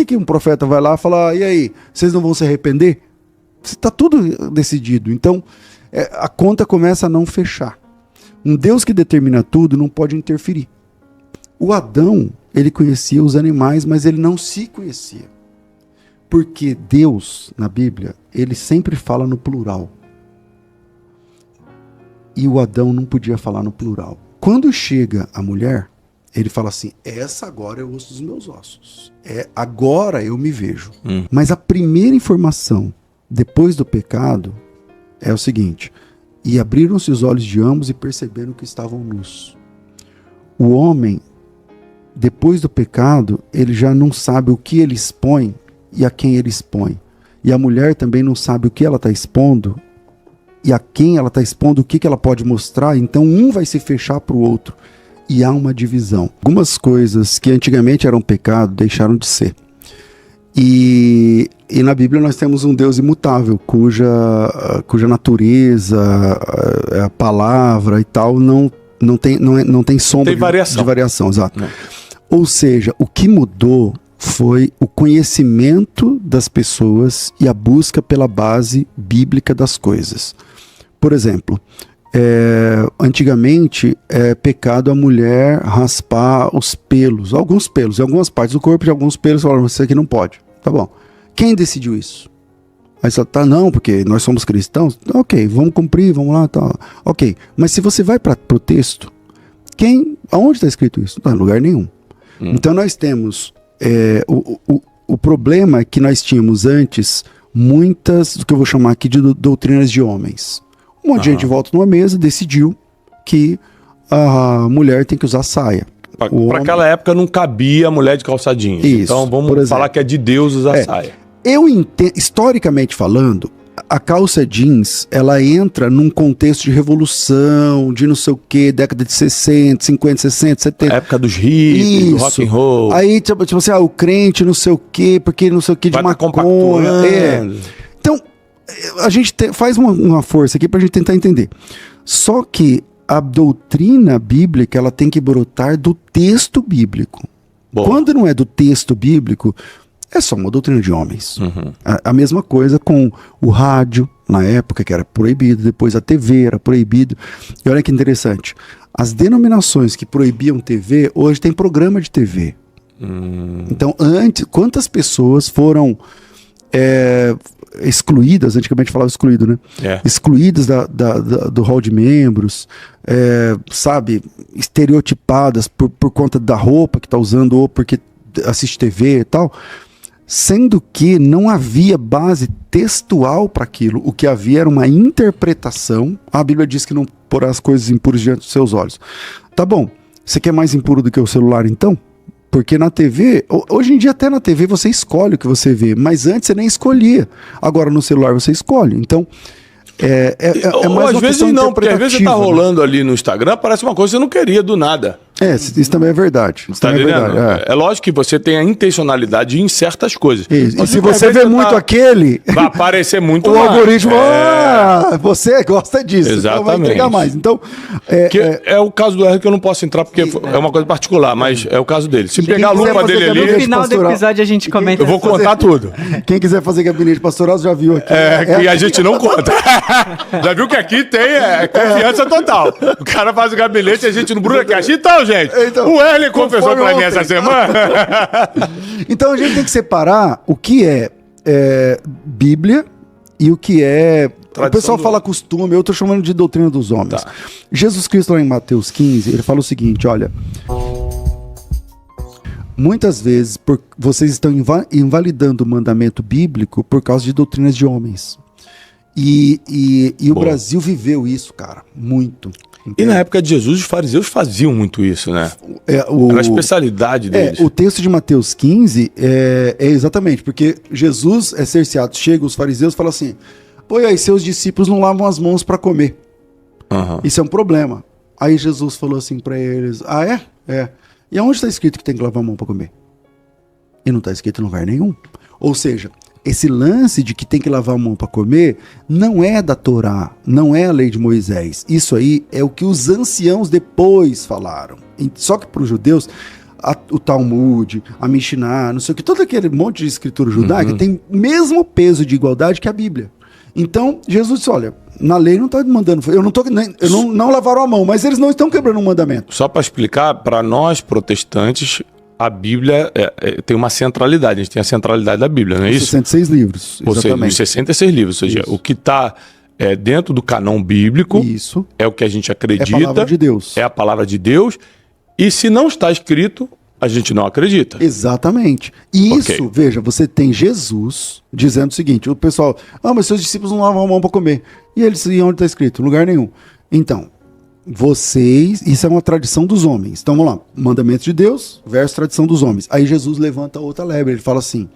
que um profeta vai lá e fala, e aí, vocês não vão se arrepender? Está tudo decidido. Então, a conta começa a não fechar. Um Deus que determina tudo não pode interferir. O Adão, ele conhecia os animais, mas ele não se conhecia. Porque Deus, na Bíblia, ele sempre fala no plural. E o Adão não podia falar no plural. Quando chega a mulher, ele fala assim, essa agora é o osso dos meus ossos. Agora eu me vejo. Mas a primeira informação, depois do pecado, é o seguinte, e abriram-se os olhos de ambos e perceberam que estavam nus. O homem, depois do pecado, ele já não sabe o que ele expõe e a quem ele expõe. E a mulher também não sabe o que ela está expondo e a quem ela está expondo, o que ela pode mostrar. Então um vai se fechar para o outro. E há uma divisão. Algumas coisas que antigamente eram pecado deixaram de ser. E na Bíblia nós temos um Deus imutável, cuja natureza, a palavra e tal, não tem sombra de variação. Exato. Ou seja, o que mudou foi o conhecimento das pessoas e a busca pela base bíblica das coisas. Por exemplo, antigamente é pecado a mulher raspar os pelos, alguns pelos, em algumas partes do corpo, de alguns pelos, falaram, isso aqui não pode. Tá bom. Quem decidiu isso? Aí você tá, não, porque nós somos cristãos. Ok, vamos cumprir, vamos lá, tá. Ok, mas se você vai para o texto, aonde está escrito isso? Não, em lugar nenhum. Então nós temos, o problema é que nós tínhamos antes muitas, do que eu vou chamar aqui de doutrinas de homens. Um monte de gente volta numa mesa, decidiu que a mulher tem que usar saia. Para aquela época não cabia a mulher de calça jeans. Isso, então vamos falar que é de Deus usar saia. Eu entendo, historicamente falando, a calça jeans, ela entra num contexto de revolução, de não sei o que, década de 60, 50, 60, 70. A época dos hippies, do rock and roll. Aí, tipo assim, o crente não sei o que, porque não sei o que de maconha. Então, a gente faz uma força aqui pra gente tentar entender. Só que a doutrina bíblica, ela tem que brotar do texto bíblico. Boa. Quando não é do texto bíblico, é só uma doutrina de homens. A mesma coisa com o rádio, na época que era proibido, depois a TV era proibido. E olha que interessante, as denominações que proibiam TV, hoje tem programa de TV. Então, antes, quantas pessoas foram excluídas, antigamente falava excluído, né? Excluídas do hall de membros, sabe, estereotipadas por conta da roupa que está usando ou porque assiste TV e tal, sendo que não havia base textual para aquilo. O que havia era uma interpretação. A Bíblia diz que não porá as coisas impuras diante dos seus olhos. Tá bom, você quer mais impuro do que o celular então? Porque na TV, hoje em dia até na TV você escolhe o que você vê, mas antes você nem escolhia. Agora no celular você escolhe. Então, mais às vezes não, porque às vezes você tá rolando ali no Instagram, parece uma coisa que você não queria do nada. Isso também é verdade. Tá entendendo? É lógico que você tem a intencionalidade em certas coisas. E se você vê muito aquele, vai aparecer muito o algoritmo, você gosta disso. Exatamente. Então vai entregar mais. Então, é o caso do R que eu não posso entrar porque é uma coisa particular, mas é o caso dele. Se pegar a lupa dele ali... No final do episódio a gente comenta. Eu vou contar tudo. Quem quiser fazer gabinete pastoral já viu aqui. Que a gente não conta. Já viu que aqui tem confiança total. O cara faz o gabinete e a gente não bruna aqui. Então, gente, o Erle confessou pra mim essa semana. Então a gente tem que separar o que é Bíblia e o que é... O pessoal fala costume, eu estou chamando de doutrina dos homens. Tá. Jesus Cristo lá em Mateus 15, ele fala o seguinte, olha... Muitas vezes vocês estão invalidando o mandamento bíblico por causa de doutrinas de homens. E o Brasil viveu isso, cara, muito. Entende? E na época de Jesus, os fariseus faziam muito isso, né? Era a especialidade deles. O texto de Mateus 15 é exatamente, porque Jesus é cerceado, chega os fariseus e fala assim, pô, e aí seus discípulos não lavam as mãos para comer. Isso é um problema. Aí Jesus falou assim para eles, e aonde está escrito que tem que lavar a mão para comer? E não está escrito em lugar nenhum. Ou seja, esse lance de que tem que lavar a mão para comer não é da Torá, não é a lei de Moisés. Isso aí é o que os anciãos depois falaram. Só que para os judeus, o Talmud, a Mishnah, não sei o que, todo aquele monte de escritura judaica tem o mesmo peso de igualdade que a Bíblia. Então, Jesus disse, olha, na lei não está mandando, não lavaram a mão, mas eles não estão quebrando um mandamento. Só para explicar, para nós protestantes, a Bíblia tem uma centralidade, a gente tem a centralidade da Bíblia, não é isso? 66 livros, exatamente. Os 66 livros, ou seja, o que está dentro do canão bíblico isso. É o que a gente acredita. É a palavra de Deus. É a palavra de Deus, e se não está escrito, a gente não acredita. Exatamente. E isso, veja, você tem Jesus dizendo o seguinte, o pessoal, mas seus discípulos não lavam a mão para comer. E eles, e onde está escrito? Em lugar nenhum. Então, isso é uma tradição dos homens. Então vamos lá, mandamento de Deus versus tradição dos homens. Aí Jesus levanta outra lebre, ele fala assim,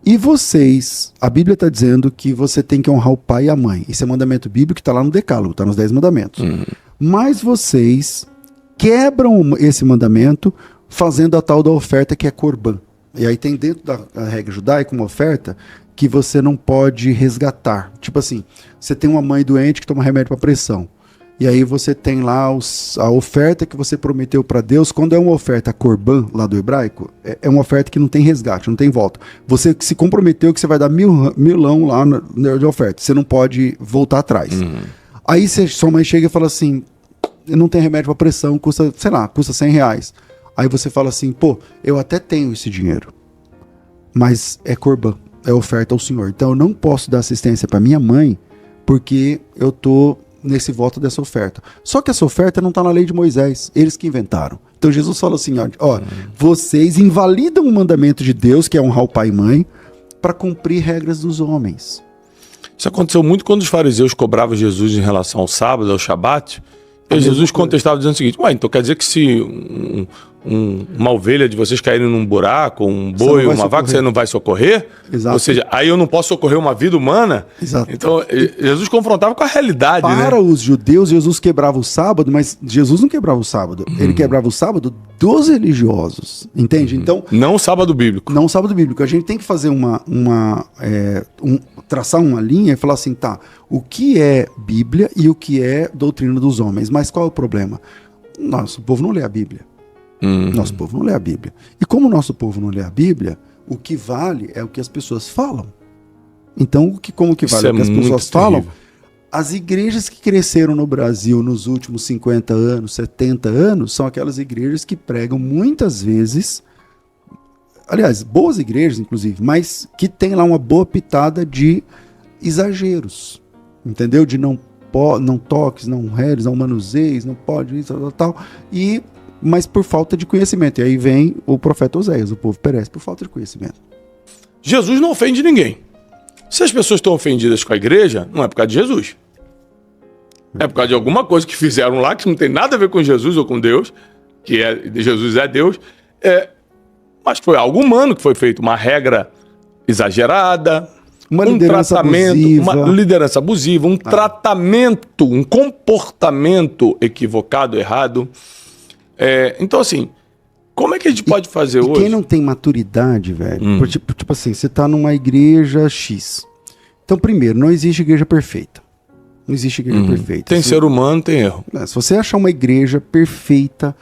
e vocês, a Bíblia está dizendo que você tem que honrar o pai e a mãe. Esse é mandamento bíblico que está lá no Decálogo, está nos 10 mandamentos. Mas vocês quebram esse mandamento fazendo a tal da oferta que é Corban. E aí tem dentro da regra judaica uma oferta que você não pode resgatar. Tipo assim, você tem uma mãe doente que toma remédio para pressão. E aí você tem lá a oferta que você prometeu para Deus. Quando é uma oferta Corban, lá do hebraico, é uma oferta que não tem resgate, não tem volta. Você se comprometeu que você vai dar milão lá de oferta. Você não pode voltar atrás. Aí sua mãe chega e fala assim, não tem remédio para pressão, custa, sei lá, custa R$100. Aí você fala assim, eu até tenho esse dinheiro, mas é Corban, é oferta ao Senhor. Então eu não posso dar assistência para minha mãe, porque eu tô nesse voto dessa oferta. Só que essa oferta não está na lei de Moisés, eles que inventaram. Então Jesus fala assim, vocês invalidam o mandamento de Deus, que é honrar o pai e mãe, para cumprir regras dos homens. Isso aconteceu muito quando os fariseus cobravam Jesus em relação ao sábado, ao Shabat. E Jesus contestava dizendo o seguinte, então quer dizer que se uma ovelha de vocês caírem num buraco, um boi, uma vaca, você não vai socorrer? Exato. Ou seja, aí eu não posso socorrer uma vida humana? Exato. Então, Jesus confrontava com a realidade, Para os judeus, Jesus quebrava o sábado, mas Jesus não quebrava o sábado. Ele quebrava o sábado dos religiosos, entende? Então, não o sábado bíblico. Não o sábado bíblico. A gente tem que fazer traçar uma linha e falar assim, o que é Bíblia e o que é doutrina dos homens? Mas qual é o problema? Nosso povo não lê a Bíblia. Nosso povo não lê a Bíblia. E como o nosso povo não lê a Bíblia, o que vale é o que as pessoas falam. Então, como que vale o que as pessoas falam? As igrejas que cresceram no Brasil nos últimos 50 anos, 70 anos, são aquelas igrejas que pregam muitas vezes, aliás, boas igrejas inclusive, mas que tem lá uma boa pitada de exageros, entendeu? De não toques, não redes, não manuseis, não pode isso, tal, mas por falta de conhecimento. E aí vem o profeta Oséias, o povo perece por falta de conhecimento. Jesus não ofende ninguém. Se as pessoas estão ofendidas com a igreja, não é por causa de Jesus. É por causa de alguma coisa que fizeram lá, que não tem nada a ver com Jesus ou com Deus, Jesus é Deus, mas foi algo humano que foi feito, uma regra exagerada, uma liderança abusiva, um tratamento, um comportamento equivocado, errado. Então, assim, como é que a gente pode fazer hoje? Quem não tem maturidade, velho, tipo assim, você tá numa igreja X. Então, primeiro, não existe igreja perfeita. Não existe igreja perfeita. Tem ser humano, tem erro. Se você achar uma igreja perfeita,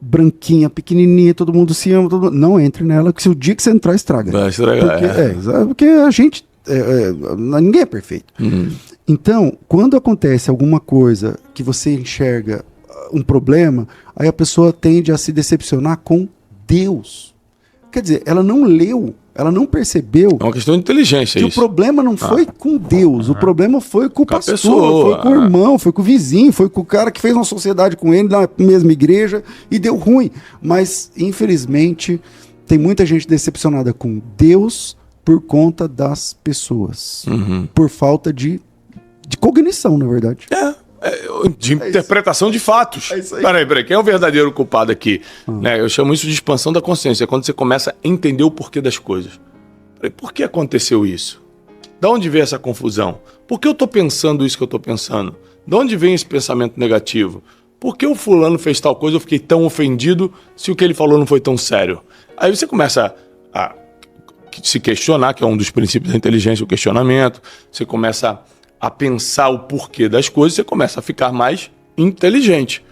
branquinha, pequenininha, todo mundo se ama, não entre nela, que se o dia que você entrar, estraga. Vai estragar, porque a gente... ninguém é perfeito. Então, quando acontece alguma coisa que você enxerga um problema, aí a pessoa tende a se decepcionar com Deus. Quer dizer, ela não leu, ela não percebeu. É uma questão de inteligência que isso. O problema não foi com Deus, o problema foi com o pastor, pessoa, foi com o irmão, foi com o vizinho, foi com o cara que fez uma sociedade com ele na mesma igreja e deu ruim. Mas, infelizmente, tem muita gente decepcionada com Deus por conta das pessoas. Por falta de cognição, na verdade. De interpretação de fatos. Peraí, quem é o verdadeiro culpado aqui? Eu chamo isso de expansão da consciência. É quando você começa a entender o porquê das coisas. Por que aconteceu isso? De onde veio essa confusão? Por que eu estou pensando isso que eu estou pensando? De onde vem esse pensamento negativo? Por que o fulano fez tal coisa, eu fiquei tão ofendido se o que ele falou não foi tão sério? Aí você começa a se questionar, que é um dos princípios da inteligência, o questionamento. Você começa a pensar o porquê das coisas, você começa a ficar mais inteligente.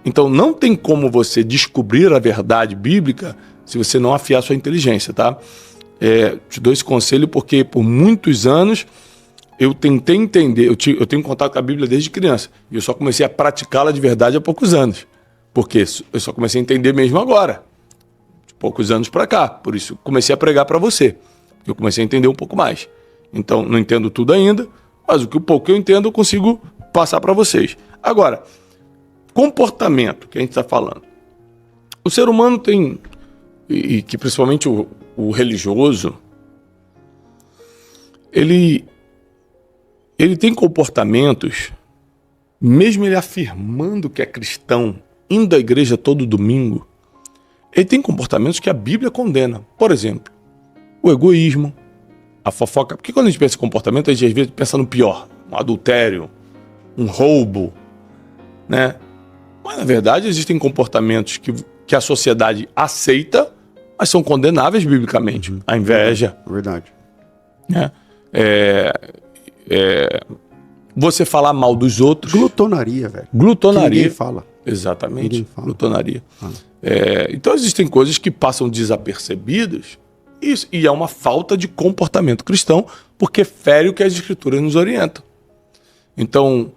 Então não tem como você descobrir a verdade bíblica se você não afiar sua inteligência, tá? Te dou esse conselho porque por muitos anos eu tentei entender, eu tenho contato com a Bíblia desde criança, e eu só comecei a praticá-la de verdade há poucos anos, porque eu só comecei a entender mesmo agora, de poucos anos para cá, por isso comecei a pregar para você, eu comecei a entender um pouco mais. Então não entendo tudo ainda, mas o pouco que eu entendo eu consigo passar para vocês. Agora, comportamento que a gente está falando. O ser humano tem, e que principalmente o religioso, ele tem comportamentos, mesmo ele afirmando que é cristão, indo à igreja todo domingo, ele tem comportamentos que a Bíblia condena. Por exemplo, o egoísmo, a fofoca. Porque quando a gente pensa em comportamento, a gente às vezes pensa no pior, um adultério, um roubo, né? Mas na verdade existem comportamentos que a sociedade aceita, mas são condenáveis biblicamente. A inveja. Verdade. Né? Você falar mal dos outros. Glutonaria, velho. Glutonaria. Que ninguém fala. Exatamente. Ninguém fala. Glutonaria. Então existem coisas que passam desapercebidas e é uma falta de comportamento cristão porque fere o que as escrituras nos orientam. Então,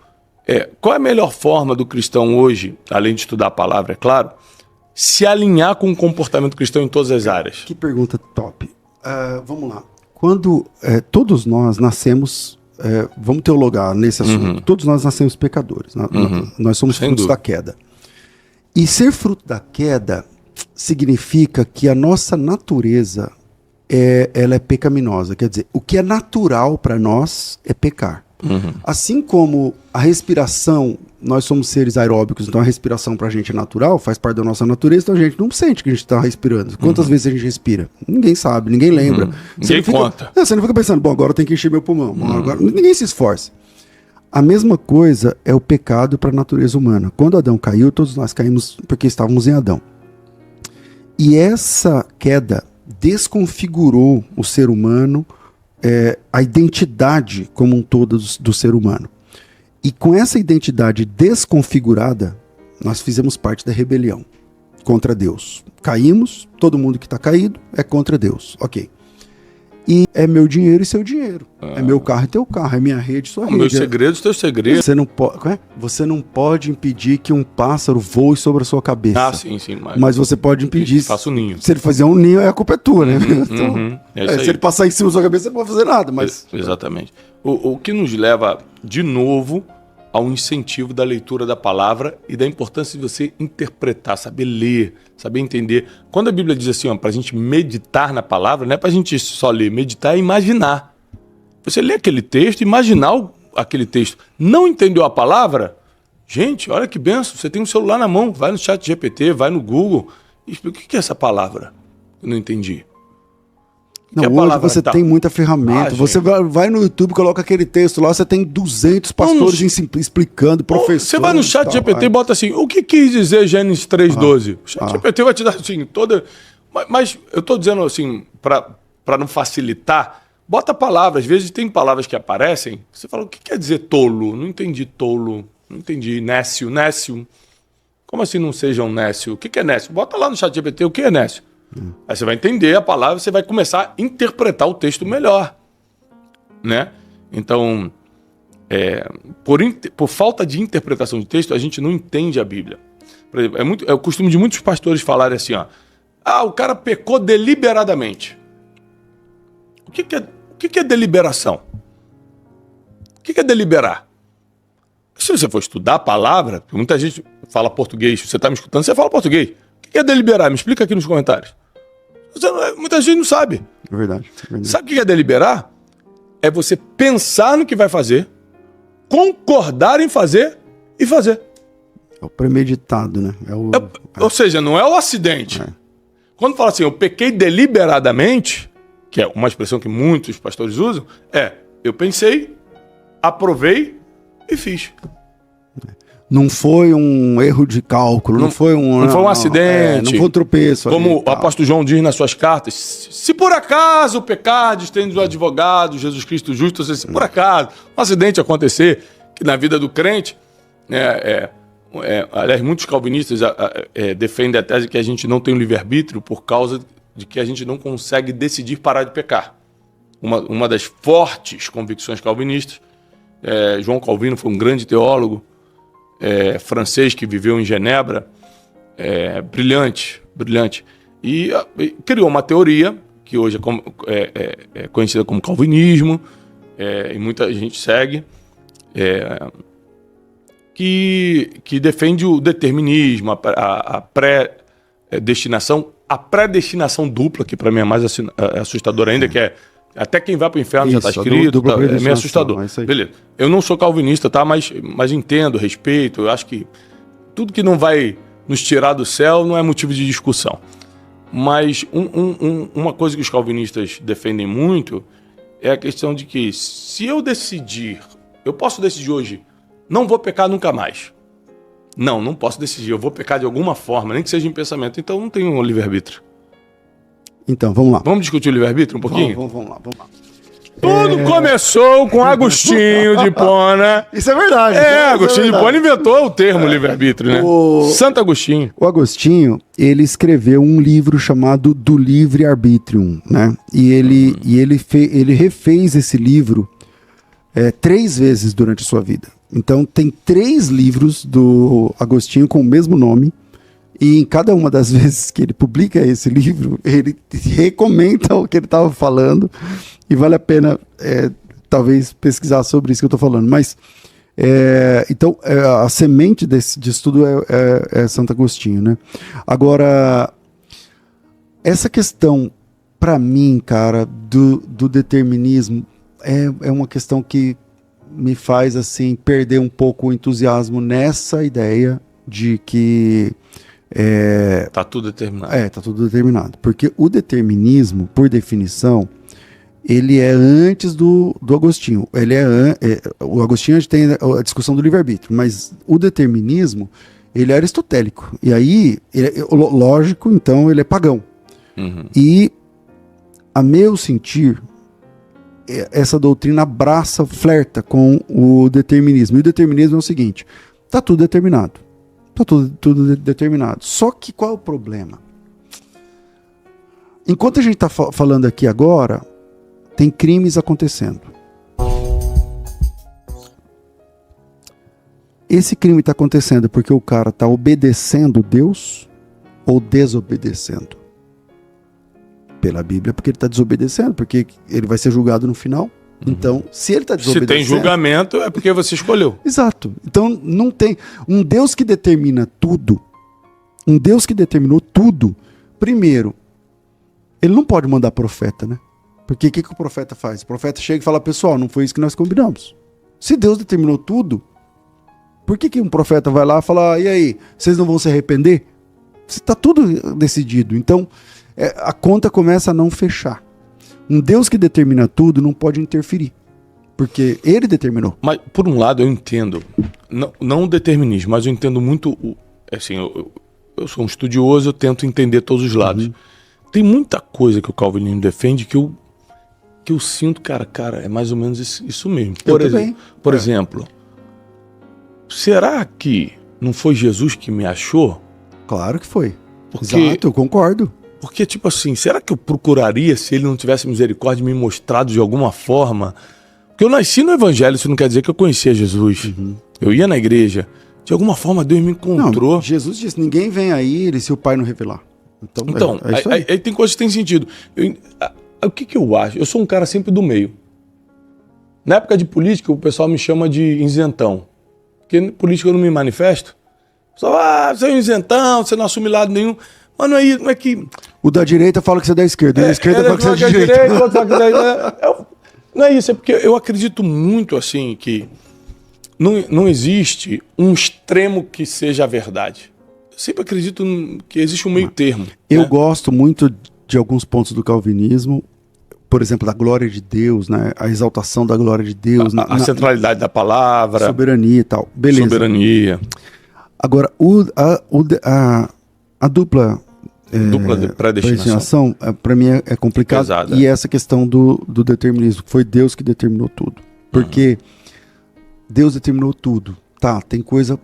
qual é a melhor forma do cristão hoje, além de estudar a palavra, é claro, se alinhar com o comportamento cristão em todas as áreas? Que pergunta top. Vamos lá. Quando todos nós nascemos, vamos teologar nesse assunto, todos nós nascemos pecadores. Nós somos Sem frutos dúvida. da queda. E ser fruto da queda significa que a nossa natureza ela é pecaminosa. Quer dizer, o que é natural para nós é pecar. Assim como a respiração, nós somos seres aeróbicos, então a respiração pra gente é natural, faz parte da nossa natureza, então a gente não sente que a gente tá respirando. Quantas vezes a gente respira? Ninguém sabe, ninguém lembra. Ninguém conta. Você não fica pensando, bom, agora eu tenho que encher meu pulmão. Bom, agora, ninguém se esforça. A mesma coisa é o pecado para a natureza humana. Quando Adão caiu, todos nós caímos porque estávamos em Adão. E essa queda desconfigurou o ser humano, a identidade como um todo do ser humano. E com essa identidade desconfigurada, nós fizemos parte da rebelião contra Deus. Caímos, todo mundo que está caído é contra Deus. Ok. E é meu dinheiro e seu dinheiro. É meu carro e teu carro. É minha rede e sua rede. Meus segredos, teus segredos. Você não pode impedir que um pássaro voe sobre a sua cabeça. Ah, sim. Mas você pode impedir. Faça um ninho. Se ele fazer um ninho, a culpa é tua, né? Se ele passar em cima da sua cabeça, você não pode fazer nada. Mas... Exatamente. O que nos leva, de novo, ao incentivo da leitura da palavra e da importância de você interpretar, saber ler, saber entender. Quando a Bíblia diz assim, para a gente meditar na palavra, não é para a gente só ler, meditar é imaginar. Você lê aquele texto, imaginar aquele texto. Não entendeu a palavra? Gente, olha que benção, você tem um celular na mão, vai no ChatGPT, vai no Google e explica o que é essa palavra. Eu não entendi. Não, hoje você tem muita ferramenta. Você vai no YouTube, coloca aquele texto lá, você tem 200 pastores explicando, professores. Você vai no ChatGPT e bota assim, o que quis dizer Gênesis 3:12? O ChatGPT vai te dar assim, toda... Mas eu tô dizendo assim, para não facilitar, bota palavras. Às vezes tem palavras que aparecem, você fala, o que quer dizer tolo? Não entendi tolo, não entendi nécio. Como assim não seja um nécio? O que é nécio? Bota lá no ChatGPT, o que é nécio? Aí você vai entender a palavra, você vai começar a interpretar o texto melhor, né? Então, por falta de interpretação de texto, a gente não entende a Bíblia. Por exemplo, é o costume de muitos pastores falarem assim, o cara pecou deliberadamente. O que é deliberação? O que é deliberar? Se você for estudar a palavra, porque muita gente fala português, você está me escutando, você fala português. O que é deliberar? Me explica aqui nos comentários. Muita gente não sabe. É verdade. Sabe o que é deliberar? É você pensar no que vai fazer, concordar em fazer e fazer. É o premeditado, né? Ou seja, não é o acidente. Quando fala assim, eu pequei deliberadamente, que é uma expressão que muitos pastores usam, eu pensei, aprovei e fiz. Não foi um erro de cálculo, não foi um acidente. Não foi um tropeço. Como o apóstolo João diz nas suas cartas, se por acaso pecardes, tendo o advogado, Jesus Cristo justo, ou seja, se por acaso um acidente acontecer, que na vida do crente, aliás, muitos calvinistas defendem a tese que a gente não tem o livre-arbítrio por causa de que a gente não consegue decidir parar de pecar. Uma das fortes convicções calvinistas, João Calvino foi um grande teólogo francês que viveu em Genebra, brilhante, e criou uma teoria que hoje é conhecida como calvinismo, e muita gente segue, que defende o determinismo, a predestinação dupla, que para mim é mais assustadora ainda, que até quem vai para o inferno já está escrito, é meio assustador. Beleza. Eu não sou calvinista, tá? Mas entendo, respeito, eu acho que tudo que não vai nos tirar do céu não é motivo de discussão. Mas uma coisa que os calvinistas defendem muito é a questão de que se eu posso decidir hoje, não vou pecar nunca mais. Não posso decidir, eu vou pecar de alguma forma, nem que seja em pensamento, então não tenho um livre-arbítrio. Então, vamos lá. Vamos discutir o livre-arbítrio um pouquinho? Vamos lá. Tudo começou com Agostinho de Hipona. Isso é verdade. Agostinho de Hipona inventou o termo livre-arbítrio, né? Santo Agostinho. O Agostinho, ele escreveu um livro chamado Do Livre-Arbitrium, né? E ele refez esse livro 3 vezes durante a sua vida. Então, tem 3 livros do Agostinho com o mesmo nome. E em cada uma das vezes que ele publica esse livro, ele recomenda o que ele estava falando. E vale a pena, talvez, pesquisar sobre isso que eu estou falando. Mas, então, a semente disso tudo é Santo Agostinho, né? Agora, essa questão, para mim, cara, do determinismo, é uma questão que me faz, assim, perder um pouco o entusiasmo nessa ideia de que... Tá tudo determinado. Tá tudo determinado. Porque o determinismo, por definição, ele é antes do Agostinho. O Agostinho, a gente tem a discussão do livre-arbítrio, mas o determinismo, ele é aristotélico. E aí, lógico, então, ele é pagão. Uhum. E, a meu sentir, essa doutrina flerta com o determinismo. E o determinismo é o seguinte: tá tudo determinado. Tá tudo determinado. Só que qual é o problema? Enquanto a gente está falando aqui agora, tem crimes acontecendo. Esse crime está acontecendo porque o cara está obedecendo Deus ou desobedecendo? Pela Bíblia, porque ele está desobedecendo, porque ele vai ser julgado no final. Então, se ele está desobedecendo... Se tem julgamento, é porque você escolheu. Exato. Então, não tem... Um Deus que determina tudo, um Deus que determinou tudo, primeiro, ele não pode mandar profeta, né? Porque o que o profeta faz? O profeta chega e fala: pessoal, não foi isso que nós combinamos. Se Deus determinou tudo, por que um profeta vai lá e fala: e aí, vocês não vão se arrepender? Está tudo decidido. Então, a conta começa a não fechar. Um Deus que determina tudo não pode interferir, porque ele determinou. Mas, por um lado, eu entendo, não o determinismo, mas eu entendo muito, assim, eu sou um estudioso, eu tento entender todos os lados. Uhum. Tem muita coisa que o calvinismo defende que eu sinto, cara, é mais ou menos isso mesmo. Por exemplo, será que não foi Jesus que me achou? Claro que foi. Exato, eu concordo. Porque, tipo assim, será que eu procuraria se ele não tivesse misericórdia me mostrado de alguma forma? Porque eu nasci no evangelho, isso não quer dizer que eu conhecia Jesus. Uhum. Eu ia na igreja. De alguma forma, Deus me encontrou. Não, Jesus disse: ninguém vem a ele se o Pai não revelar. Então aí tem coisas que têm sentido. O que eu acho? Eu sou um cara sempre do meio. Na época de política, o pessoal me chama de isentão. Porque política eu não me manifesto. O pessoal, você é um isentão, você não assume lado nenhum. Mas não é que... O da direita fala que você é da esquerda, o da esquerda fala que você é da direita. Não é isso, é porque eu acredito muito, assim, que não existe um extremo que seja a verdade. Eu sempre acredito que existe um meio termo. Eu gosto muito de alguns pontos do calvinismo, por exemplo, da glória de Deus, né? A exaltação da glória de Deus. A centralidade da palavra. Soberania e tal. Beleza. Soberania. Agora, a dupla predestinação, para mim, é complicado. Pesada. E essa questão do determinismo, foi Deus que determinou tudo. Porque Deus determinou tudo. Tá, tem coisa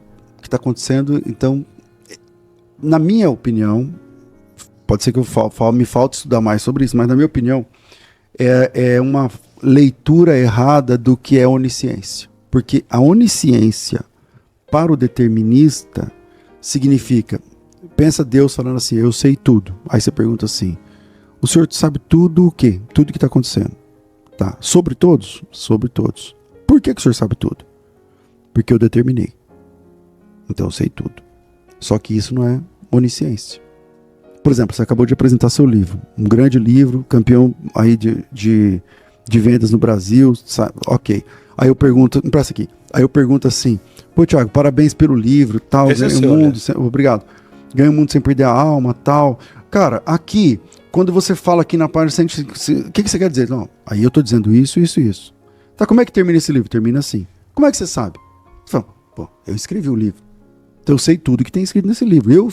que está acontecendo. Então, na minha opinião, pode ser que me falte estudar mais sobre isso, mas na minha opinião, é uma leitura errada do que é onisciência. Porque a onisciência, para o determinista, significa, pensa Deus falando assim, eu sei tudo. Aí você pergunta assim, o senhor sabe tudo o quê? Tudo que está acontecendo. Tá. Sobre todos? Sobre todos. Por que o senhor sabe tudo? Porque eu determinei. Então eu sei tudo. Só que isso não é onisciência. Por exemplo, você acabou de apresentar seu livro. Um grande livro, campeão aí de vendas no Brasil. Sabe? Ok. Aí eu pergunto, me presta aqui. Aí eu pergunto assim, pô, Thiago, parabéns pelo livro, tal. Ganha o mundo, obrigado. Ganha o mundo sem perder a alma, tal. Cara, aqui, quando você fala aqui na página, o que você quer dizer? Não, aí eu tô dizendo isso, isso e isso. Tá, como é que termina esse livro? Termina assim. Como é que você sabe? Você fala, pô, eu escrevi o livro. Então eu sei tudo que tem escrito nesse livro. Eu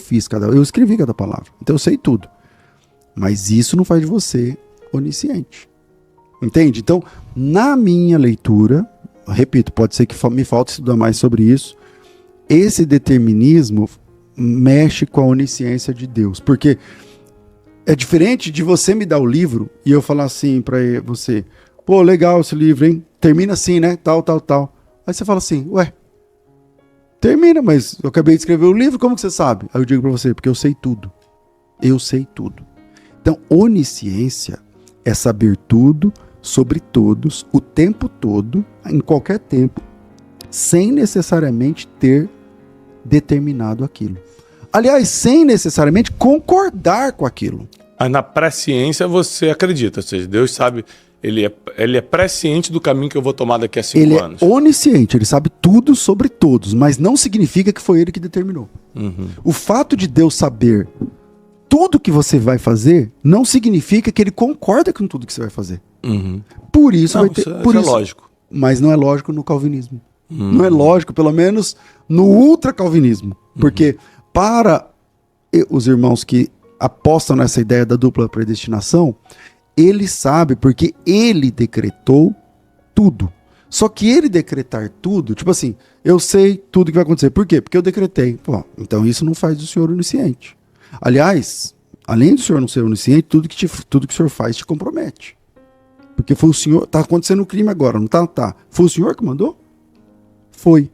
escrevi cada palavra. Então eu sei tudo. Mas isso não faz de você onisciente. Entende? Então, na minha leitura, repito, pode ser que me falte estudar mais sobre isso, esse determinismo mexe com a onisciência de Deus. Porque é diferente de você me dar o livro e eu falar assim pra você, pô, legal esse livro, hein? Termina assim, né? Tal, tal, tal. Aí você fala assim, ué, termina, mas eu acabei de escrever o livro, como que você sabe? Aí eu digo pra você, porque eu sei tudo. Eu sei tudo. Então, onisciência é saber tudo sobre todos, o tempo todo, em qualquer tempo, sem necessariamente ter determinado aquilo. Aliás, sem necessariamente concordar com aquilo. Na presciência você acredita, ou seja, Deus sabe, ele é presciente do caminho que eu vou tomar daqui a 5 anos. Ele é onisciente, ele sabe tudo sobre todos, mas não significa que foi ele que determinou. Uhum. O fato de Deus saber tudo que você vai fazer não significa que ele concorda com tudo que você vai fazer. Uhum. Por isso não, vai ter. Isso por é isso, lógico. Mas não é lógico no calvinismo. Não é lógico, pelo menos no ultra-calvinismo. Porque para os irmãos que apostam nessa ideia da dupla predestinação, ele sabe porque ele decretou tudo. Só que ele decretar tudo, tipo assim, eu sei tudo que vai acontecer. Por quê? Porque eu decretei. Pô, então isso não faz do senhor onisciente. Aliás, além do senhor não ser onisciente, tudo que o senhor faz te compromete. Porque foi o senhor, tá acontecendo um crime agora, não tá? Tá. Foi o senhor que mandou? Foi.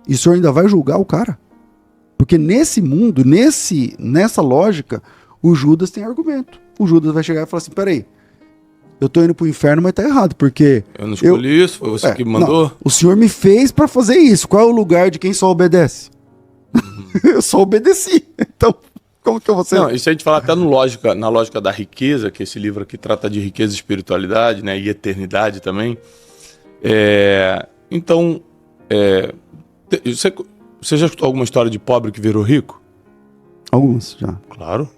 E o senhor ainda vai julgar o cara? Porque nesse mundo, nessa lógica, o Judas tem argumento. O Judas vai chegar e falar assim, peraí, eu tô indo pro inferno, mas tá errado, porque... Eu não escolhi isso, foi você que me mandou? Não, o senhor me fez pra fazer isso. Qual é o lugar de quem só obedece? Eu só obedeci. Então, como que eu vou ser? Não, isso a gente fala até na lógica da riqueza, que esse livro aqui trata de riqueza e espiritualidade, né, e eternidade também. Então, você já escutou alguma história de pobre que virou rico? Alguns, já. Claro.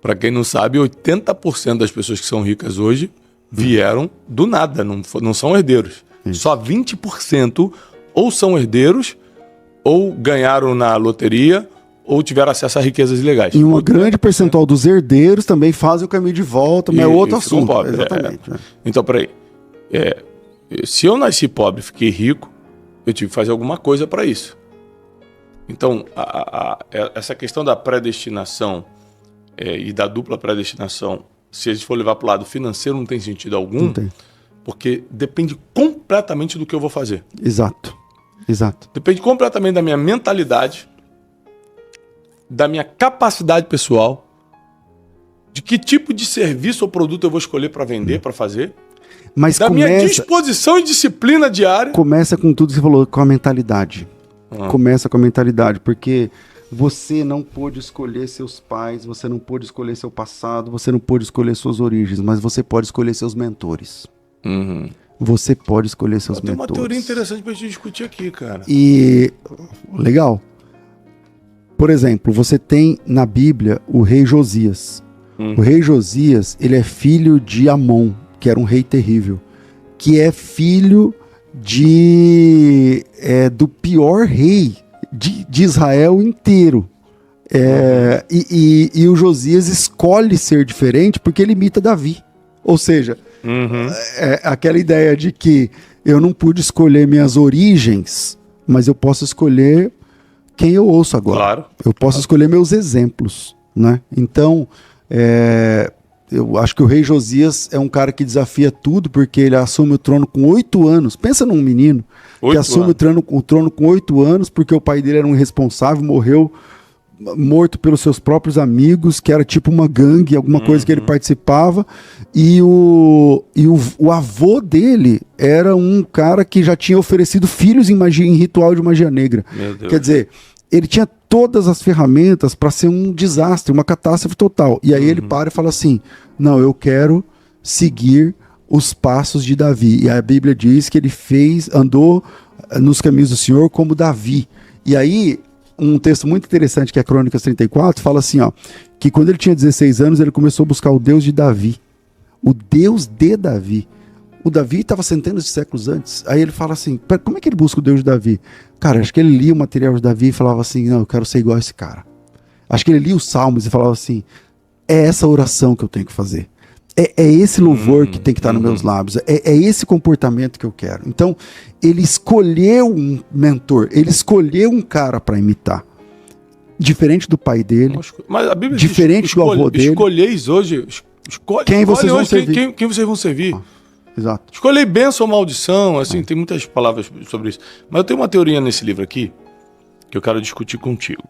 Para quem não sabe, 80% das pessoas que são ricas hoje vieram do nada, não são herdeiros. Isso. Só 20% ou são herdeiros, ou ganharam na loteria, ou tiveram acesso a riquezas ilegais. E uma grande percentual dos herdeiros também fazem o caminho de volta, mas é outro assunto. Pobre. Exatamente. Então, peraí. Se eu nasci pobre e fiquei rico, eu tive que fazer alguma coisa para isso. Então, essa questão da predestinação e da dupla predestinação, se a gente for levar para o lado financeiro, não tem sentido algum, Não tem. Porque depende completamente do que eu vou fazer. Exato. Depende completamente da minha mentalidade, da minha capacidade pessoal, de que tipo de serviço ou produto eu vou escolher para vender, para fazer, Mas da minha disposição e disciplina diária. Começa com tudo que você falou, com a mentalidade. Começa com a mentalidade, porque você não pôde escolher seus pais, você não pôde escolher seu passado, você não pôde escolher suas origens, mas você pode escolher seus mentores. Uhum. Você pode escolher seus Tem mentores. uma teoria interessante pra gente discutir aqui, cara. E legal. Por exemplo, você tem na Bíblia o rei Josias. O rei Josias, ele é filho de Amon, que era um rei terrível, que é filho do pior rei de Israel inteiro. E o Josias escolhe ser diferente porque ele imita Davi. Ou seja, aquela ideia de que eu não pude escolher minhas origens, mas eu posso escolher quem eu ouço agora. Claro. Eu posso escolher meus exemplos, né? Então, eu acho que o rei Josias é um cara que desafia tudo, porque ele assume o trono com 8 anos. Pensa num menino que assume o trono com 8 anos, porque o pai dele era um irresponsável, morreu morto pelos seus próprios amigos, que era tipo uma gangue, alguma coisa que ele participava, e o avô dele era um cara que já tinha oferecido filhos em ritual de magia negra. Quer dizer, ele tinha todas as ferramentas para ser um desastre, uma catástrofe total. E aí ele para e fala assim, não, eu quero seguir os passos de Davi. E a Bíblia diz que ele andou nos caminhos do Senhor como Davi. E aí, um texto muito interessante que é Crônicas 34, fala assim, ó, que quando ele tinha 16 anos, ele começou a buscar o Deus de Davi. O Deus de Davi. O Davi estava centenas de séculos antes. Aí ele fala assim, como é que ele busca o Deus de Davi? Cara, acho que ele lia o material de Davi e falava assim, não, eu quero ser igual a esse cara. Acho que ele lia os Salmos e falava assim, é essa oração que eu tenho que fazer. É esse louvor que tem que estar nos meus lábios. É esse comportamento que eu quero. Então, ele escolheu um mentor, ele escolheu um cara para imitar. Diferente do pai dele, mas a Bíblia diferente diz, do avô dele. Escolheis hoje, quem vocês vão servir. Quem vocês vão servir. Exato. Escolhei bênção ou maldição, assim, tem muitas palavras sobre isso. Mas eu tenho uma teoria nesse livro aqui, que eu quero discutir contigo.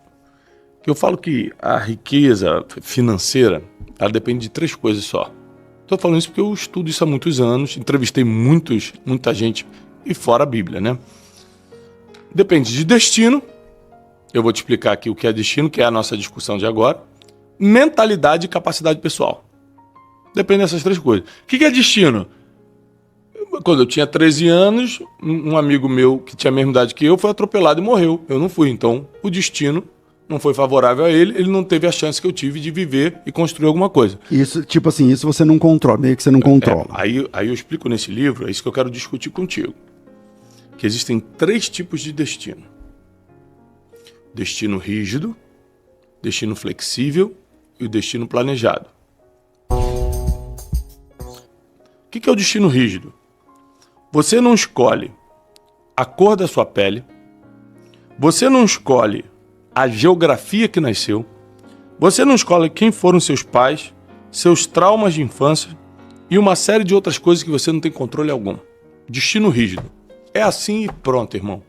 Que eu falo que a riqueza financeira, ela depende de 3 coisas só. Estou falando isso porque eu estudo isso há muitos anos, entrevistei muita gente, e fora a Bíblia, né? Depende de destino, eu vou te explicar aqui o que é destino, que é a nossa discussão de agora, mentalidade e capacidade pessoal. Depende dessas 3 coisas. O que é destino? Quando eu tinha 13 anos, um amigo meu que tinha a mesma idade que eu foi atropelado e morreu. Eu não fui, então o destino não foi favorável a ele, ele não teve a chance que eu tive de viver e construir alguma coisa. Isso, tipo assim, isso você não controla, meio que você não controla. Aí eu explico nesse livro, é isso que eu quero discutir contigo. Que existem 3 tipos de destino. Destino rígido, destino flexível e o destino planejado. O que é o destino rígido? Você não escolhe a cor da sua pele, você não escolhe a geografia que nasceu, você não escolhe quem foram seus pais, seus traumas de infância e uma série de outras coisas que você não tem controle algum. Destino rígido. É assim e pronto, irmão.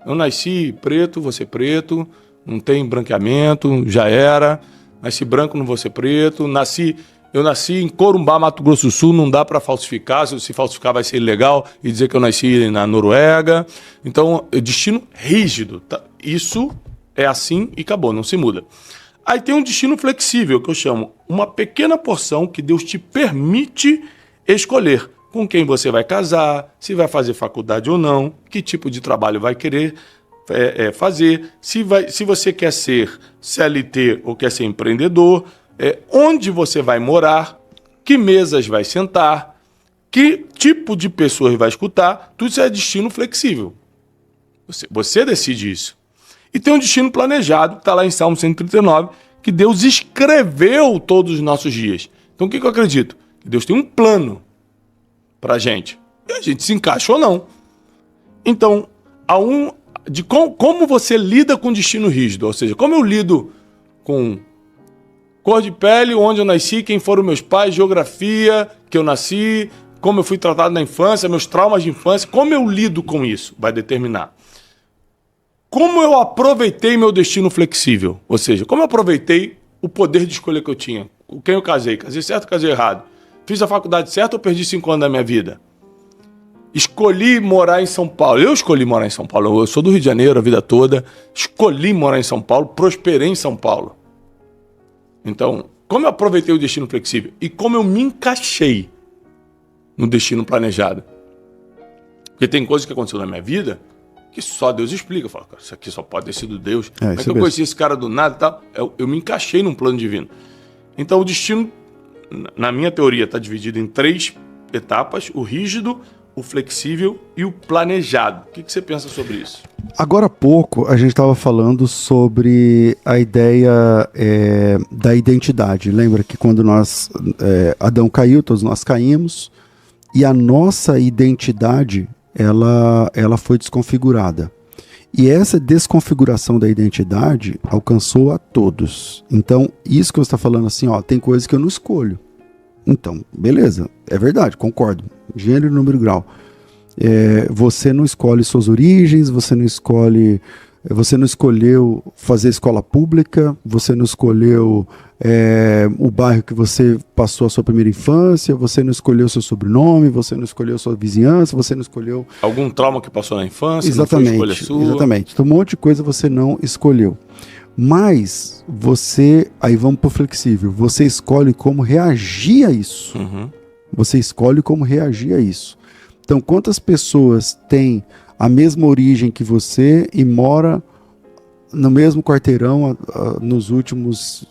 Eu nasci preto, você preto, não tem branqueamento, já era. Nasci branco, não vou ser preto. Eu nasci em Corumbá, Mato Grosso do Sul, não dá para falsificar. Se falsificar vai ser ilegal e dizer que eu nasci na Noruega. Então, destino rígido. Tá? Isso é assim e acabou, não se muda. Aí tem um destino flexível, que eu chamo uma pequena porção que Deus te permite escolher com quem você vai casar, se vai fazer faculdade ou não, que tipo de trabalho vai querer fazer, se você quer ser CLT ou quer ser empreendedor, onde você vai morar, que mesas vai sentar, que tipo de pessoas vai escutar, tudo isso é destino flexível. Você decide isso. E tem um destino planejado, que está lá em Salmo 139, que Deus escreveu todos os nossos dias. Então o que eu acredito? Que Deus tem um plano para a gente. E a gente se encaixa ou não. Então, como você lida com destino rígido, ou seja, como eu lido com cor de pele, onde eu nasci, quem foram meus pais, geografia que eu nasci, como eu fui tratado na infância, meus traumas de infância, como eu lido com isso, vai determinar. Como eu aproveitei meu destino flexível, ou seja, como eu aproveitei o poder de escolha que eu tinha, com quem eu casei certo ou casei errado, fiz a faculdade certa ou perdi 5 anos da minha vida, escolhi morar em São Paulo, eu escolhi morar em São Paulo, eu sou do Rio de Janeiro a vida toda, escolhi morar em São Paulo, prosperei em São Paulo. Então, como eu aproveitei o destino flexível e como eu me encaixei no destino planejado. Porque tem coisas que aconteceram na minha vida que só Deus explica. Eu falo, cara, isso aqui só pode ter sido Deus. Como é que eu conheci esse cara do nada e tal? Eu me encaixei num plano divino. Então, o destino, na minha teoria, está dividido em 3 etapas: o rígido, o flexível e o planejado. O que você pensa sobre isso? Agora há pouco a gente estava falando sobre a ideia da identidade. Lembra que quando Adão caiu, todos nós caímos, e a nossa identidade ela foi desconfigurada. E essa desconfiguração da identidade alcançou a todos. Então, isso que você está falando assim, ó, tem coisas que eu não escolho. Então, beleza, é verdade, concordo. Gênero, número e grau. Você não escolhe suas origens, você não escolheu fazer escola pública, você não escolheu o bairro que você passou a sua primeira infância, você não escolheu seu sobrenome, você não escolheu sua vizinhança, você não escolheu... Algum trauma que passou na infância, exatamente, não foi escolha sua. Exatamente. Então, um monte de coisa você não escolheu. Mas você... Aí vamos pro flexível. Você escolhe como reagir a isso. Uhum. Você escolhe como reagir a isso. Então, quantas pessoas têm a mesma origem que você e mora no mesmo quarteirão nos últimos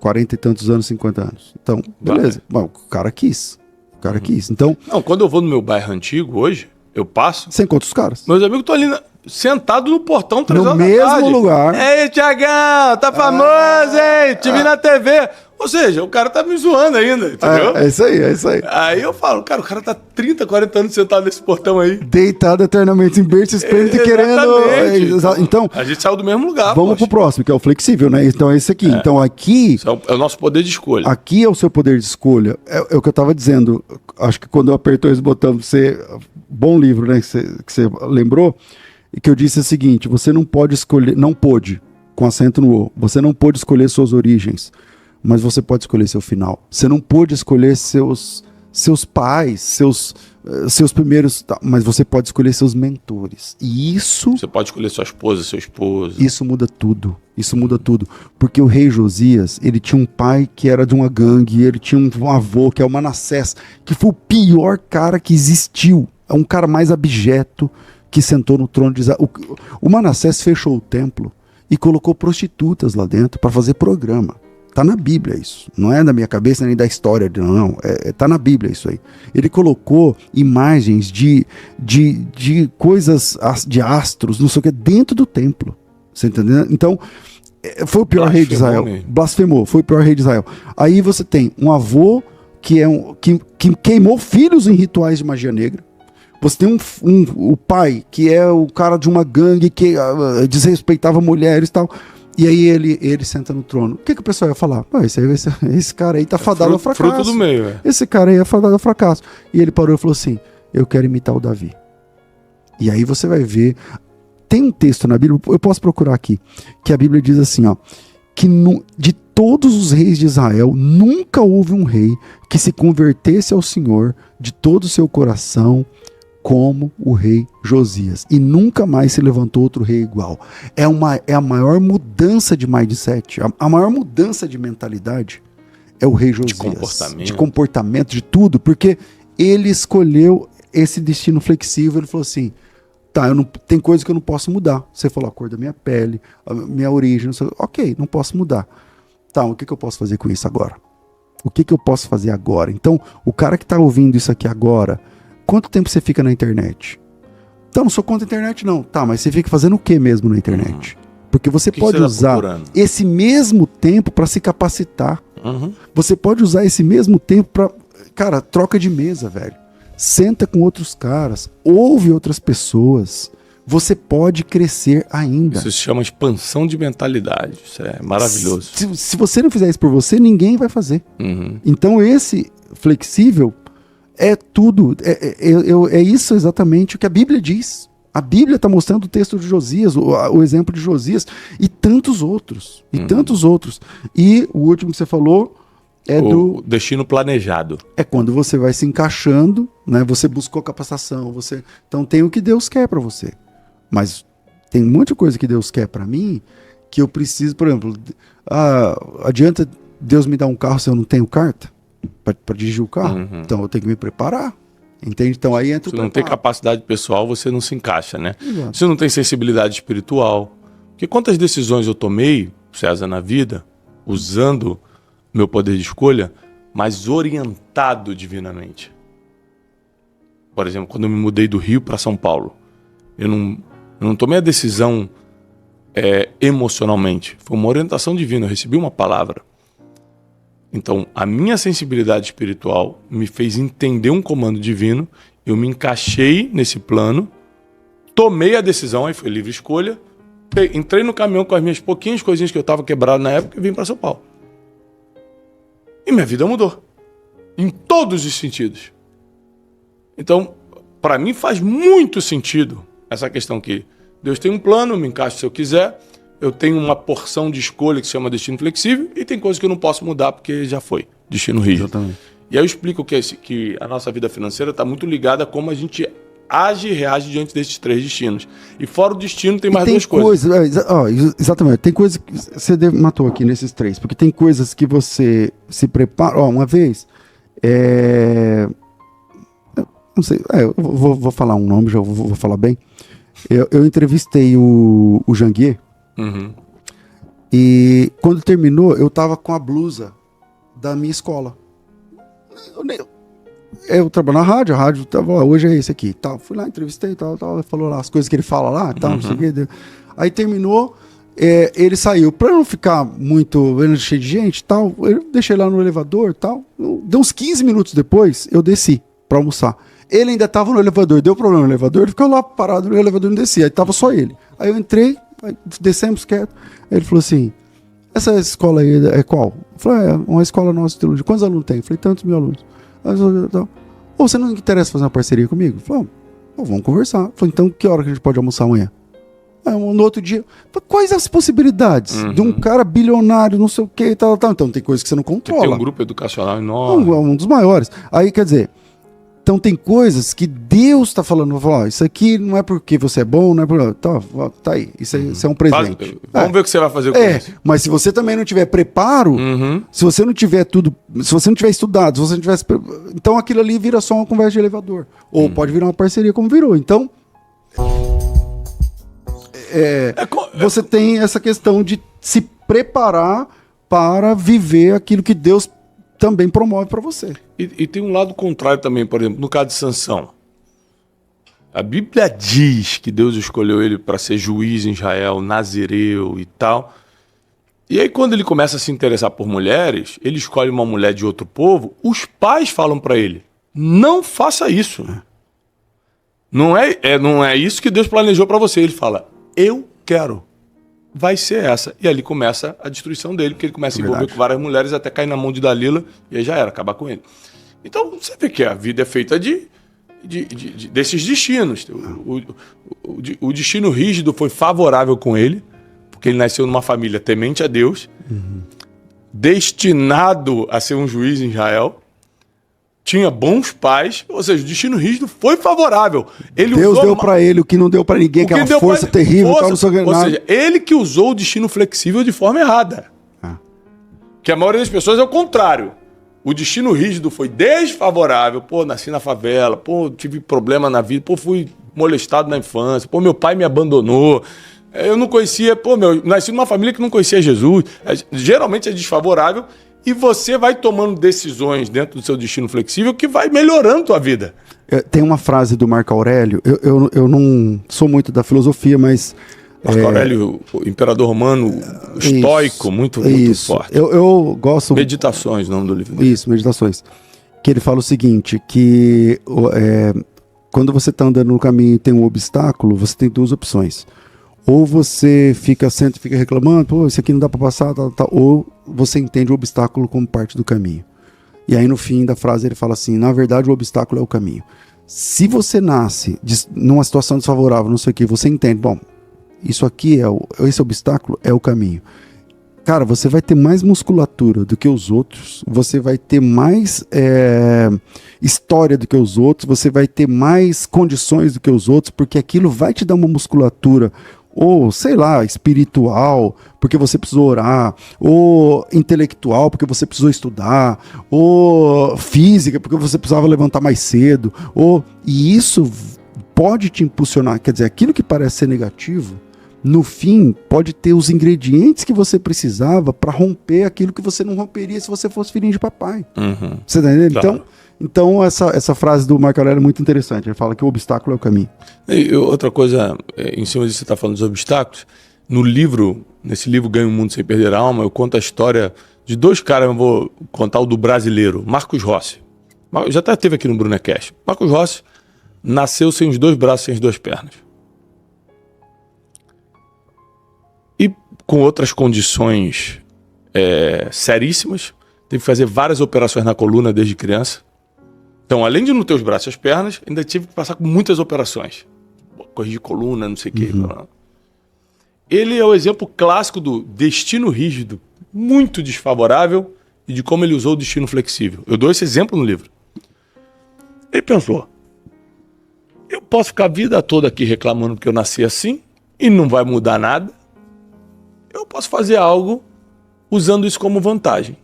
40 e tantos anos, 50 anos? Então, beleza. Bom, o cara quis. O cara quis. Então... Não, quando eu vou no meu bairro antigo hoje, eu passo... Você encontra os caras. Meus amigos estão ali sentado no portão 3 horas no mesmo lugar. Ei, Tiagão, tá famoso, hein? Te vi na TV. Ou seja, o cara tá me zoando ainda, entendeu? É isso aí, é isso aí. Aí eu falo, cara, o cara tá 30, 40 anos sentado nesse portão aí. Deitado eternamente em berço, esperando e querendo... Então, a gente saiu do mesmo lugar. Vamos pro próximo, que é o flexível, né? Então é esse aqui. Então aqui... Isso é o nosso poder de escolha. Aqui é o seu poder de escolha. É o que eu tava dizendo. Acho que quando eu apertou esse botão, bom livro, né? Que você lembrou. E que eu disse o seguinte: você não pode escolher, não pôde, com acento no O, você não pôde escolher suas origens, mas você pode escolher seu final. Você não pôde escolher seus pais, seus primeiros, mas você pode escolher seus mentores. E isso... Você pode escolher sua esposa, seu esposo. Isso muda tudo. Isso muda tudo. Porque o rei Josias, ele tinha um pai que era de uma gangue, ele tinha um avô que é o Manassés, que foi o pior cara que existiu. É um cara mais abjeto, que sentou no trono de Israel. O Manassés fechou o templo e colocou prostitutas lá dentro para fazer programa. Tá na Bíblia isso. Não é da minha cabeça nem da história, não. Tá na Bíblia isso aí. Ele colocou imagens de coisas, de astros, não sei o que, dentro do templo. Você entendeu? Então, foi o pior rei de Israel. Mesmo. Blasfemou, foi o pior rei de Israel. Aí você tem um avô que queimou filhos em rituais de magia negra. Você tem o pai, que é o cara de uma gangue que desrespeitava mulheres e tal. E aí ele senta no trono. O que o pessoal ia falar? Esse cara aí tá fadado ao fracasso. Fruto do meio, Esse cara aí é fadado ao fracasso. E ele parou e falou assim: eu quero imitar o Davi. E aí você vai ver... Tem um texto na Bíblia, eu posso procurar aqui, que a Bíblia diz assim, ó, que de todos os reis de Israel, nunca houve um rei que se convertesse ao Senhor de todo o seu coração, como o rei Josias. E nunca mais se levantou outro rei igual. É a maior mudança de mindset, a maior mudança de mentalidade é o rei Josias. De comportamento, de tudo, porque ele escolheu esse destino flexível. Ele falou assim: tá, tem coisa que eu não posso mudar. Você falou a cor da minha pele, a minha origem, não sei, ok, não posso mudar. Tá, o que eu posso fazer com isso agora? O que eu posso fazer agora? Então, o cara que tá ouvindo isso aqui agora, quanto tempo você fica na internet? Tá, não sou contra a internet não. Tá, mas você fica fazendo o que mesmo na internet? Porque você pode usar esse mesmo tempo para se capacitar. Você pode usar esse mesmo tempo para... Cara, troca de mesa, velho. Senta com outros caras, ouve outras pessoas. Você pode crescer ainda. Isso se chama expansão de mentalidade. Isso é maravilhoso. Se você não fizer isso por você, ninguém vai fazer. Então esse flexível é tudo. É isso exatamente o que a Bíblia diz. A Bíblia está mostrando o texto de Josias, o exemplo de Josias e tantos outros. E tantos outros. E o último que você falou... o destino planejado. É quando você vai se encaixando, né? Você buscou capacitação, então tem o que Deus quer para você. Mas tem muita coisa que Deus quer para mim que eu preciso, por exemplo, adianta Deus me dar um carro se eu não tenho carta para dirigir o carro? Então eu tenho que me preparar. Entende? Então aí entra o Se não tem capacidade pessoal, você não se encaixa, né? Exato. Se não tem sensibilidade espiritual. Porque quantas decisões eu tomei, César, na vida, usando meu poder de escolha, mas orientado divinamente. Por exemplo, quando eu me mudei do Rio para São Paulo, eu não tomei a decisão emocionalmente. Foi uma orientação divina, eu recebi uma palavra. Então, a minha sensibilidade espiritual me fez entender um comando divino, eu me encaixei nesse plano tomei a decisão, aí foi livre escolha, entrei no caminhão com as minhas pouquinhas coisinhas que eu estava quebrado na época e vim para São Paulo. E minha vida mudou. Em todos os sentidos. Então, para mim faz muito sentido essa questão que Deus tem um plano, me encaixo se eu quiser, eu tenho uma porção de escolha que se chama destino flexível e tem coisas que eu não posso mudar porque já foi, destino rígido. Exatamente. E aí eu explico que a nossa vida financeira está muito ligada a como a gente age e reage diante desses 3 destinos. E fora o destino tem mais 2 coisas. Exatamente. Tem coisas que você matou aqui nesses 3, porque tem coisas que você se prepara. Uma vez, não sei, eu vou falar um nome, já vou falar bem. Eu entrevistei o Janguier, e quando terminou, eu tava com a blusa da minha escola. Eu trabalho na rádio, a rádio tava, hoje é esse aqui, tal. Fui lá, entrevistei, tal, ele falou lá as coisas que ele fala lá, tal, não sei o quê. Aí terminou, ele saiu, pra não ficar muito cheio de gente, tal, eu deixei lá no elevador, tal. Deu uns 15 minutos depois, eu desci pra almoçar. Ele ainda tava no elevador, deu problema no elevador, ele ficou lá parado no elevador e não descia, aí tava só ele. Aí eu entrei, aí descemos quieto, aí ele falou assim, essa escola aí é qual? Eu falei, é uma escola nossa de teologia. Quantos alunos tem? Eu falei, tantos mil alunos. Ou você não interessa fazer uma parceria comigo? Eu falei, vamos conversar. Eu falei, então que hora que a gente pode almoçar amanhã? Aí, no outro dia, quais as possibilidades de um cara bilionário, não sei o que, tal. Então tem coisas que você não controla. Tem um grupo educacional enorme. Um dos maiores. Aí, quer dizer, então tem coisas que Deus está falando, isso aqui não é porque você é bom, não é porque... Tá aí, isso é um presente. Vamos ver o que você vai fazer com isso. Mas se você também não tiver preparo, se você não tiver tudo, se você não tiver estudado, se você não tivesse... Então aquilo ali vira só uma conversa de elevador. Ou pode virar uma parceria como virou. Então, você tem essa questão de se preparar para viver aquilo que Deus também promove para você. E tem um lado contrário também, por exemplo, no caso de Sansão. A Bíblia diz que Deus escolheu ele para ser juiz em Israel, nazireu e tal. E aí quando ele começa a se interessar por mulheres, ele escolhe uma mulher de outro povo, os pais falam para ele, não faça isso. Não é isso que Deus planejou para você. Ele fala, eu quero. Vai ser essa. E ali começa a destruição dele, porque ele começa a envolver com várias mulheres até cair na mão de Dalila e aí já era, acabar com ele. Então, você vê que a vida é feita desses destinos. O destino rígido foi favorável com ele, porque ele nasceu numa família temente a Deus, destinado a ser um juiz em Israel, tinha bons pais, ou seja, o destino rígido foi favorável. Deus deu para ele o que não deu para ninguém, aquela força terrível. Ou seja, ele que usou o destino flexível de forma errada. Que a maioria das pessoas é o contrário. O destino rígido foi desfavorável. Pô, nasci na favela. Pô, tive problema na vida. Pô, fui molestado na infância. Pô, meu pai me abandonou. Eu não conhecia... Pô, nasci numa família que não conhecia Jesus. Geralmente é desfavorável. E você vai tomando decisões dentro do seu destino flexível que vai melhorando a tua vida. Tem uma frase do Marco Aurélio. Eu não sou muito da filosofia, mas... Marco Aurélio, o imperador romano, estoico, muito forte. Eu gosto... Meditações, o nome do livro. Isso, Meditações. Que ele fala o seguinte, que quando você está andando no caminho e tem um obstáculo, você tem 2 opções. Ou você fica reclamando, pô, isso aqui não dá para passar, ou você entende o obstáculo como parte do caminho. E aí no fim da frase ele fala assim, na verdade o obstáculo é o caminho. Se você nasce numa situação desfavorável, não sei o que, você entende, bom, isso aqui esse obstáculo é o caminho. Cara, você vai ter mais musculatura do que os outros, você vai ter mais história do que os outros, você vai ter mais condições do que os outros, porque aquilo vai te dar uma musculatura, ou sei lá, espiritual, porque você precisou orar, ou intelectual, porque você precisou estudar, ou física, porque você precisava levantar mais cedo, e isso pode te impulsionar, quer dizer, aquilo que parece ser negativo, no fim, pode ter os ingredientes que você precisava para romper aquilo que você não romperia se você fosse filhinho de papai. Você tá entendendo? Claro. Então essa frase do Marco Aurélio é muito interessante. Ele fala que o obstáculo é o caminho. E outra coisa, em cima disso você está falando dos obstáculos, nesse livro Ganhe o Mundo Sem Perder a Alma, eu conto a história de 2 caras, eu vou contar o do brasileiro, Marcos Rossi. Já esteve aqui no Brunecast. Marcos Rossi nasceu sem os 2 braços, sem as 2 pernas. E com outras condições seríssimas. Teve que fazer várias operações na coluna desde criança. Então, além de não ter os braços e as pernas, ainda tive que passar com muitas operações. Corrigir coluna, não sei o quê. Ele é o exemplo clássico do destino rígido, muito desfavorável, e de como ele usou o destino flexível. Eu dou esse exemplo no livro. Ele pensou, eu posso ficar a vida toda aqui reclamando que eu nasci assim e não vai mudar nada. Eu posso fazer algo usando isso como vantagem.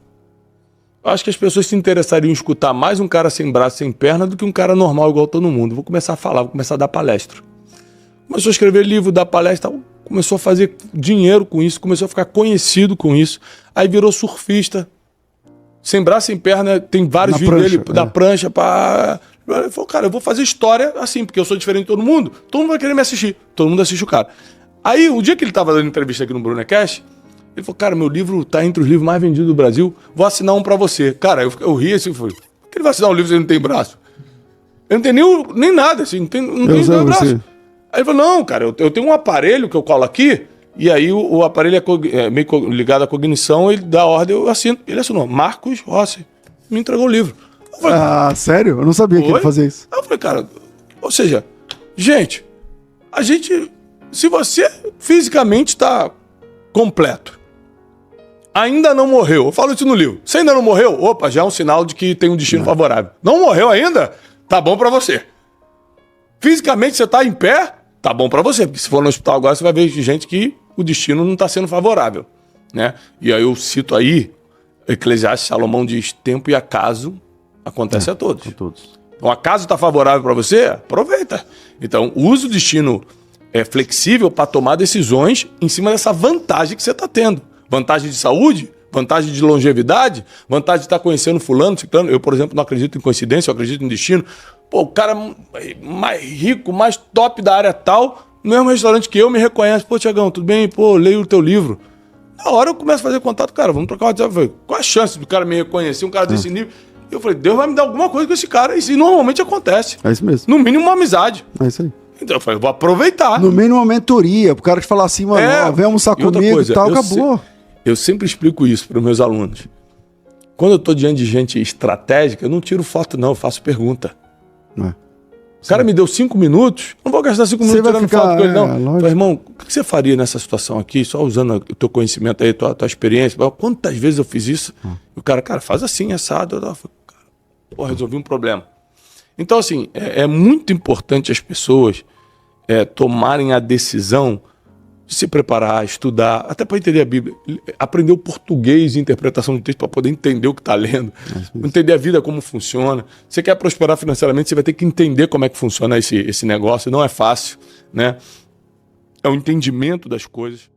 Eu acho que as pessoas se interessariam em escutar mais um cara sem braço, sem perna, do que um cara normal igual todo mundo. Vou começar a falar, vou começar a dar palestra. Começou a escrever livro, dar palestra, começou a fazer dinheiro com isso, começou a ficar conhecido com isso. Aí virou surfista. Sem braço, sem perna, tem vários vídeos dele da prancha para... Ele falou, cara, eu vou fazer história assim, porque eu sou diferente de todo mundo vai querer me assistir. Todo mundo assiste o cara. Aí, o dia que ele estava dando entrevista aqui no Brunecast, ele falou, cara, meu livro tá entre os livros mais vendidos do Brasil, vou assinar um para você. Cara, eu ri assim, falei, por que ele vai assinar um livro se ele não tem braço? Ele não tem nem nada, assim, não tem braço. Aí ele falou, não, cara, eu tenho um aparelho que eu colo aqui, e aí o aparelho é meio ligado à cognição, ele dá ordem, eu assino. Ele assinou, Marcos Rossi, me entregou o livro. Eu falei, sério? Eu não sabia que ele fazia isso. Aí eu falei, cara, ou seja, gente, se você fisicamente está completo, ainda não morreu, eu falo isso no livro, você ainda não morreu? Opa, já é um sinal de que tem um destino favorável. Não morreu ainda? Tá bom pra você. Fisicamente você tá em pé? Tá bom pra você, porque se for no hospital agora você vai ver gente que o destino não tá sendo favorável, né? E aí eu cito aí, Eclesiastes, Salomão diz, tempo e acaso acontece a todos. Então, acaso tá favorável pra você? Aproveita. Então, use o destino flexível para tomar decisões em cima dessa vantagem que você tá tendo. Vantagem de saúde, vantagem de longevidade, vantagem de estar conhecendo fulano, ciclano. Eu, por exemplo, não acredito em coincidência, eu acredito em destino. Pô, o cara mais rico, mais top da área tal, no mesmo restaurante que eu, me reconhece. Pô, Tiagão, tudo bem? Pô, leio o teu livro. Na hora eu começo a fazer contato, cara, vamos trocar uma WhatsApp. Eu falei, qual a chance do cara me reconhecer, um cara desse nível? Eu falei, Deus vai me dar alguma coisa com esse cara. E normalmente acontece. É isso mesmo. No mínimo uma amizade. É isso aí. Então eu falei, vou aproveitar. No mínimo uma mentoria, pro cara te falar assim, mano, vem almoçar comigo e tal, acabou. Eu sempre explico isso para os meus alunos. Quando eu estou diante de gente estratégica, eu não tiro foto não, eu faço pergunta. O cara me deu 5 minutos, não vou gastar 5 minutos tirando foto com ele, não. Falei, irmão, o que você faria nessa situação aqui, só usando o teu conhecimento aí, tua experiência? Quantas vezes eu fiz isso? E o cara, faz assim, assado. Eu falei, cara, resolvi um problema. Então, assim, é muito importante as pessoas tomarem a decisão de se preparar, estudar, até para entender a Bíblia, aprender o português e interpretação do texto para poder entender o que está lendo, entender a vida como funciona. Você quer prosperar financeiramente, você vai ter que entender como é que funciona esse negócio, não é fácil, né? É o entendimento das coisas.